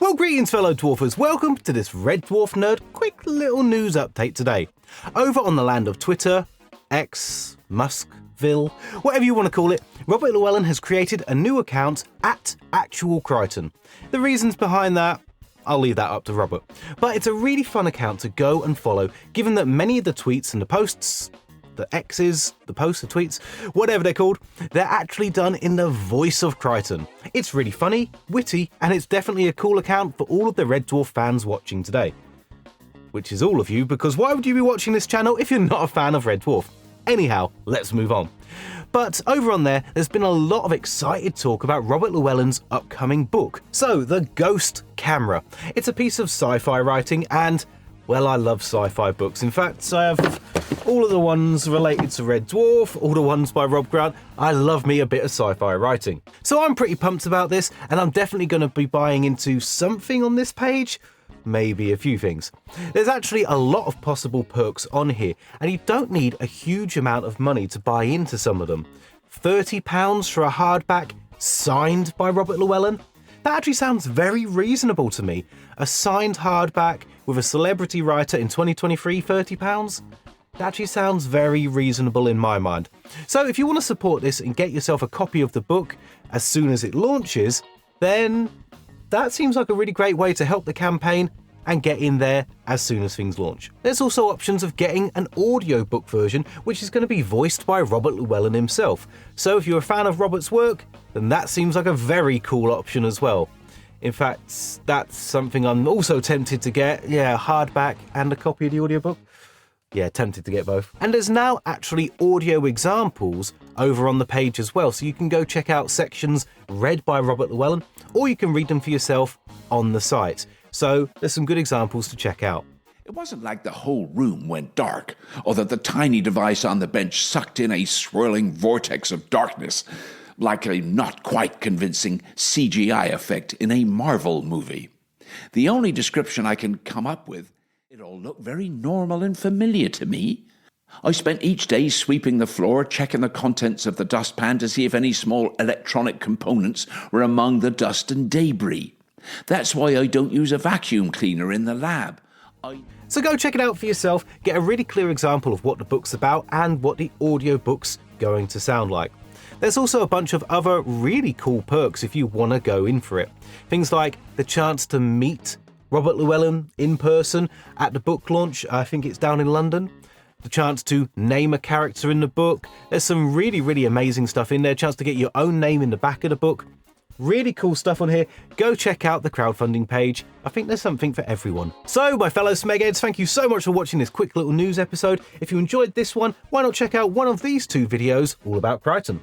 Well, greetings fellow dwarfers, welcome to this Red Dwarf Nerd quick little news update today. Over on the land of Twitter, X, Muskville, whatever you want to call it, Robert Llewellyn has created a new account at Actual Crichton. The reasons behind that, I'll leave that up to Robert. But it's a really fun account to go and follow, given that many of the tweets and the posts, the X's, the posts, the tweets, whatever they're called, they're actually done in the voice of Crichton. It's really funny, witty, and it's definitely a cool account for all of the Red Dwarf fans watching today. Which is all of you, because why would you be watching this channel if you're not a fan of Red Dwarf? Anyhow, let's move on. But over on there's been a lot of excited talk about Robert Llewellyn's upcoming book. So, The Ghost Camera. It's a piece of sci-fi writing and, well, I love sci-fi books. In fact, I have all of the ones related to Red Dwarf, all the ones by Rob Grant. I love me a bit of sci-fi writing. So I'm pretty pumped about this, and I'm definitely going to be buying into something on this page. Maybe a few things. There's actually a lot of possible perks on here, and you don't need a huge amount of money to buy into some of them. £30 for a hardback signed by Robert Llewellyn? That actually sounds very reasonable to me. A signed hardback with a celebrity writer in 2023, £30? That actually sounds very reasonable in my mind. So if you want to support this and get yourself a copy of the book as soon as it launches, then that seems like a really great way to help the campaign and get in there as soon as things launch. There's also options of getting an audiobook version, which is going to be voiced by Robert Llewellyn himself. So if you're a fan of Robert's work, then that seems like a very cool option as well. In fact, that's something I'm also tempted to get. Yeah, a hardback and a copy of the audiobook. Yeah, tempted to get both. And there's now actually audio examples over on the page as well, so you can go check out sections read by Robert Llewellyn, or you can read them for yourself on the site. So there's some good examples to check out. It wasn't like the whole room went dark, or that the tiny device on the bench sucked in a swirling vortex of darkness, like a not quite convincing CGI effect in a Marvel movie. The only description I can come up with, it all looked very normal and familiar to me. I spent each day sweeping the floor, checking the contents of the dustpan to see if any small electronic components were among the dust and debris. That's why I don't use a vacuum cleaner in the lab. So go check it out for yourself, get a really clear example of what the book's about and what the audiobook's going to sound like. There's also a bunch of other really cool perks if you want to go in for it. Things like the chance to meet Robert Llewellyn in person at the book launch. I think it's down in London. The chance to name a character in the book. There's some really, really amazing stuff in there. Chance to get your own name in the back of the book. Really cool stuff on here. Go check out the crowdfunding page. I think there's something for everyone. So, my fellow Smegheads, thank you so much for watching this quick little news episode. If you enjoyed this one, why not check out one of these two videos all about Crichton.